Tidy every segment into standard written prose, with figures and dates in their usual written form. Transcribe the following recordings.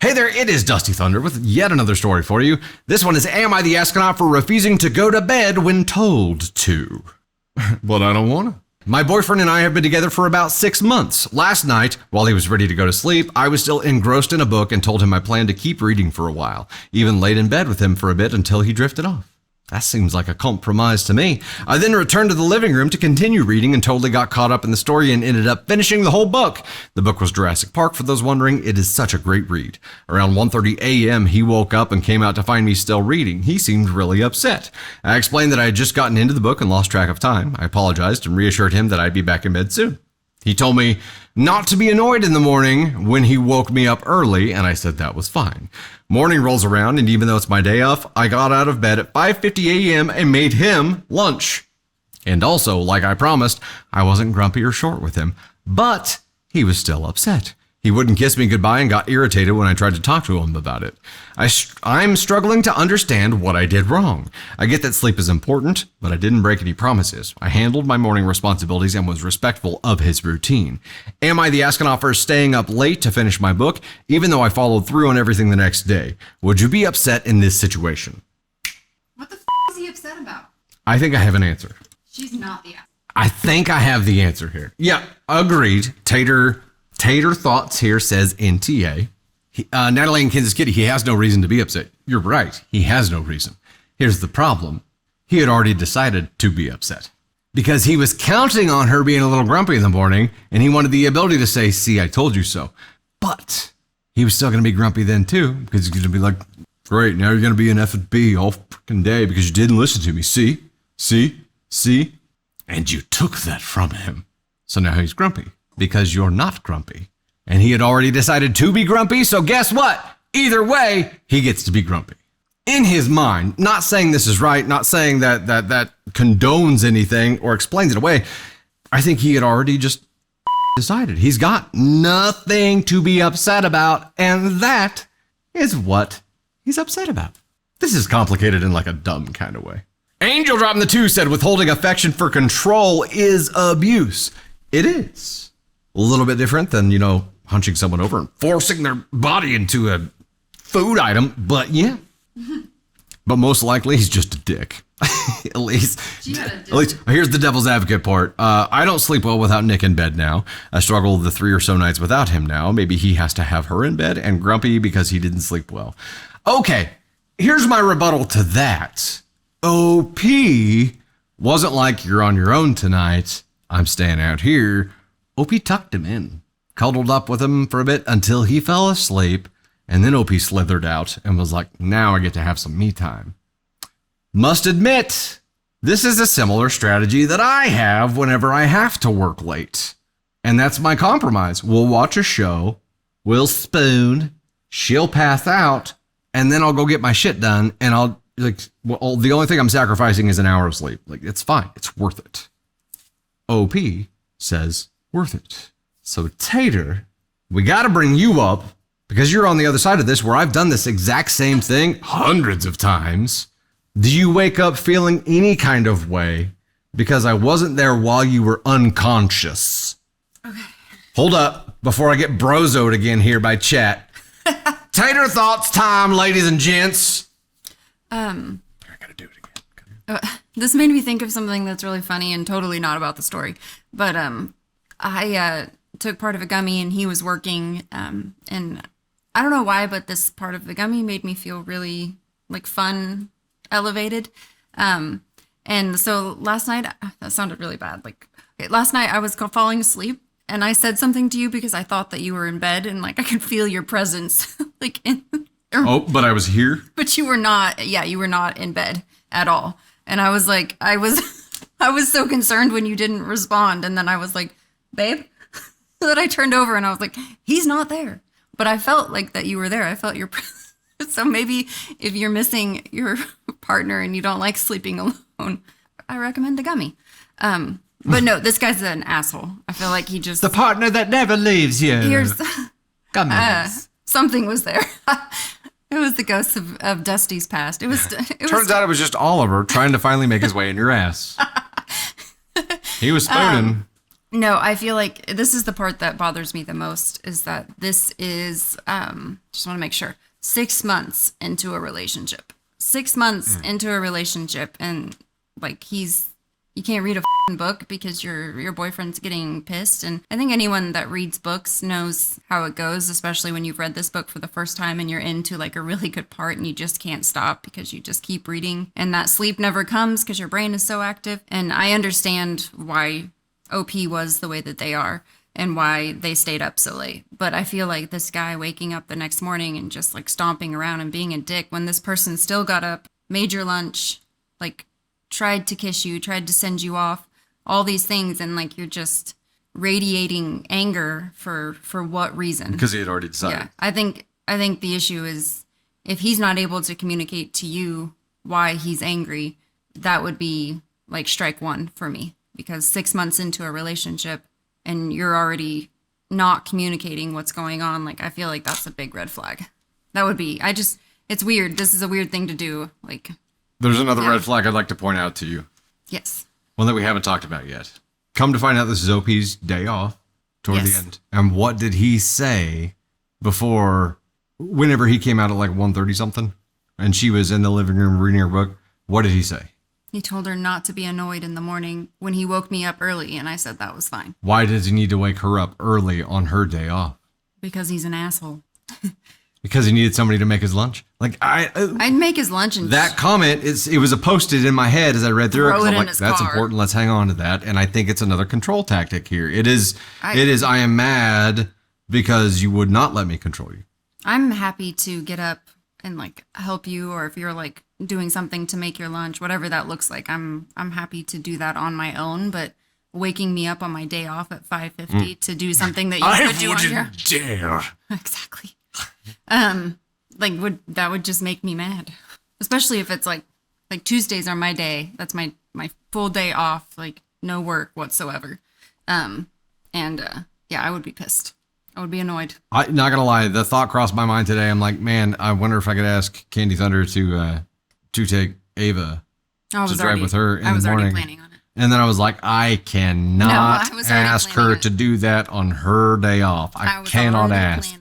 Hey there, it is Dusty Thunder with yet another story for you. This one is Am I the Astronaut for refusing to go to bed when told to? But I don't want to. My boyfriend and I have been together for about 6 months. Last night, while he was ready to go to sleep, I was still engrossed in a book and told him I planned to keep reading for a while. Even laid in bed with him for a bit until he drifted off. That seems like a compromise to me. I then returned to the living room to continue reading and totally got caught up in the story and ended up finishing the whole book. The book was Jurassic Park, for those wondering. It is such a great read. Around 1:30 a.m., he woke up and came out to find me still reading. He seemed really upset. I explained that I had just gotten into the book and lost track of time. I apologized and reassured him that I'd be back in bed soon. He told me not to be annoyed in the morning when he woke me up early, and I said that was fine. Morning rolls around, and even though it's my day off, I got out of bed at 5:50 a.m. and made him lunch. And also, like I promised, I wasn't grumpy or short with him, but he was still upset. He wouldn't kiss me goodbye and got irritated when I tried to talk to him about it. I'm struggling to understand what I did wrong. I get that sleep is important, but I didn't break any promises. I handled my morning responsibilities and was respectful of his routine. Am I the astronaut for staying up late to finish my book, even though I followed through on everything the next day? Would you be upset in this situation? What the is he upset about? I think I have an answer. She's not the astronaut. I think I have the answer here. Yeah, agreed. Tater Thoughts here says NTA. Natalie in Kansas City, he has no reason to be upset. You're right. He has no reason. Here's the problem. He had already decided to be upset because he was counting on her being a little grumpy in the morning and he wanted the ability to say, see, I told you so. But he was still going to be grumpy then too because he's going to be like, great, now you're going to be an F&B all freaking day because you didn't listen to me. See? And you took that from him. So now he's grumpy. Because you're not grumpy. And he had already decided to be grumpy, so guess what? Either way, he gets to be grumpy. In his mind, not saying this is right, not saying that condones anything or explains it away, I think he had already just decided. He's got nothing to be upset about, and that is what he's upset about. This is complicated in like a dumb kind of way. Angel dropping the 2 said withholding affection for control is abuse. It is. A little bit different than, hunching someone over and forcing their body into a food item. But yeah. But most likely he's just a dick. At least, here's the devil's advocate part. I don't sleep well without Nick in bed now. I struggle the 3 or so nights without him now. Maybe he has to have her in bed and grumpy because he didn't sleep well. Okay, here's my rebuttal to that. OP wasn't like you're on your own tonight. I'm staying out here. OP tucked him in, cuddled up with him for a bit until he fell asleep, and then OP slithered out and was like, now I get to have some me time. Must admit, this is a similar strategy that I have whenever I have to work late. And that's my compromise. We'll watch a show, we'll spoon, she'll pass out, and then I'll go get my shit done, and the only thing I'm sacrificing is an hour of sleep. It's fine. It's worth it. OP says, worth it. So Tater, we got to bring you up because you're on the other side of this where I've done this exact same thing hundreds of times. Do you wake up feeling any kind of way because I wasn't there while you were unconscious? Okay. Hold up before I get brozoed again here by chat. Tater Thoughts time, ladies and gents. I got to do it again. This made me think of something that's really funny and totally not about the story. But I took part of a gummy and he was working, and I don't know why, but this part of the gummy made me feel really fun, elevated. And so last night, that sounded really bad. Last night I was falling asleep and I said something to you because I thought that you were in bed and I could feel your presence. But I was here? But you were not. Yeah, you were not in bed at all. And I was I was so concerned when you didn't respond. And then I was like, babe, so that I turned over and I was like, he's not there. But I felt that you were there. I felt your presence. So maybe if you're missing your partner and you don't like sleeping alone, I recommend a gummy. But no, this guy's an asshole. I feel like he just... The partner that never leaves you. Here's... Gummies. Something was there. It was the ghosts of Dusty's past. Turns out it was just Oliver trying to finally make his way in your ass. He was spooning. No, I feel like this is the part that bothers me the most is that this is, just want to make sure, 6 months into a relationship. 6 months into a relationship, and like you can't read a book because your boyfriend's getting pissed. And I think anyone that reads books knows how it goes, especially when you've read this book for the first time and you're into like a really good part and you just can't stop because you just keep reading. And that sleep never comes because your brain is so active. And I understand why OP was the way that they are and why they stayed up so late. But I feel like this guy waking up the next morning and just like stomping around and being a dick when this person still got up, made your lunch, like tried to kiss you, tried to send you off, all these things, and like you're just radiating anger for what reason? Because he had already decided. Yeah, I think the issue is if he's not able to communicate to you why he's angry, that would be like strike one for me. Because 6 months into a relationship and you're already not communicating what's going on, like I feel like that's a big red flag. That would be, it's weird. This is a weird thing to do. Like, there's another red flag I'd like to point out to you. Yes. One that we haven't talked about yet. Come to find out this is OP's day off toward the end. And what did he say before, whenever he came out at like 1:30 something and she was in the living room reading her book? What did he say? He told her not to be annoyed in the morning when he woke me up early, and I said that was fine. Why does he need to wake her up early on her day off? Because he's an asshole. Because he needed somebody to make his lunch? Like I'd make his lunch and that comment it was posted in my head as I read through it. Throw it I'm in like, his that's car. important. Let's hang on to that. And I think it's another control tactic here. It is. I am mad because you would not let me control you. I'm happy to get up and like help you, or if you're like doing something to make your lunch, whatever that looks like, I'm happy to do that on my own. But waking me up on my day off at 5:50 to do something that you could do on your dare. Exactly. Like that would just make me mad, especially if it's like Tuesdays are my day. That's my full day off, like no work whatsoever. Yeah, I would be pissed. I would be annoyed. I not gonna lie, the thought crossed my mind today. I'm like, man, I wonder if I could ask Candy Thunder to take Ava to drive with her in the morning. I was already planning on it. And then I was like, I cannot ask her to do that on her day off. I cannot ask.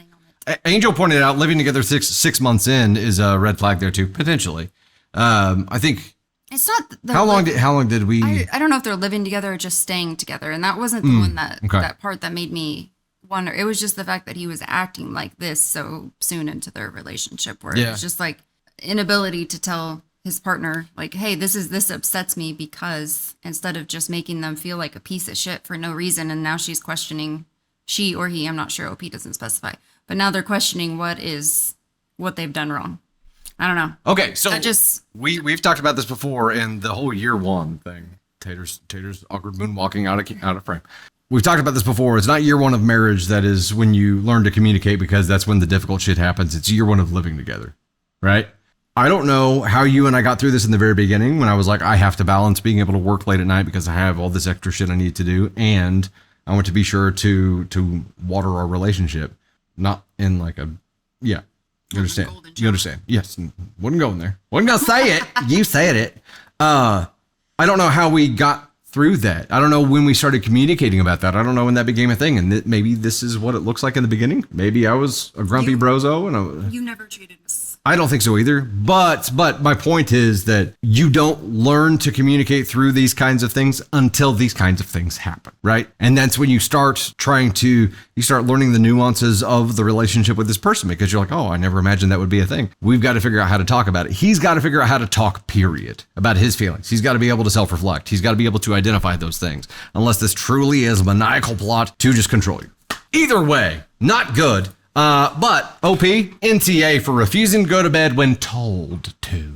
Angel pointed out living together six months in is a red flag there too, potentially. I think it's not. How long did we? I don't know if they're living together or just staying together, and that wasn't the one that part that made me wonder. It was just the fact that he was acting like this so soon into their relationship, where it was just like inability to tell his partner, like, hey, this upsets me, because instead of just making them feel like a piece of shit for no reason, and now she's questioning, she or he, I'm not sure, OP doesn't specify, but now they're questioning what they've done wrong. I don't know. Okay, so we've talked about this before, and the whole year one thing, Tater's awkward moonwalking out of frame. We've talked about this before. It's not year one of marriage that is when you learn to communicate, because that's when the difficult shit happens. It's year one of living together, right? I don't know how you and I got through this in the very beginning, when I was like, I have to balance being able to work late at night because I have all this extra shit I need to do, and I want to be sure to water our relationship, not in like a, yeah, you understand? You understand? Yes, wasn't going there. Wasn't gonna say it. You said it. I don't know how we got through that. I don't know when we started communicating about that. I don't know when that became a thing, and maybe this is what it looks like in the beginning. Maybe I was a grumpy brozo, and you never treated us. I don't think so either. But my point is that you don't learn to communicate through these kinds of things until these kinds of things happen, right? And that's when you start learning the nuances of the relationship with this person, because you're like, oh, I never imagined that would be a thing. We've got to figure out how to talk about it. He's got to figure out how to talk, period, about his feelings. He's got to be able to self-reflect. He's got to be able to identify those things, unless this truly is a maniacal plot to just control you. Either way, not good. But OP, NTA for refusing to go to bed when told to.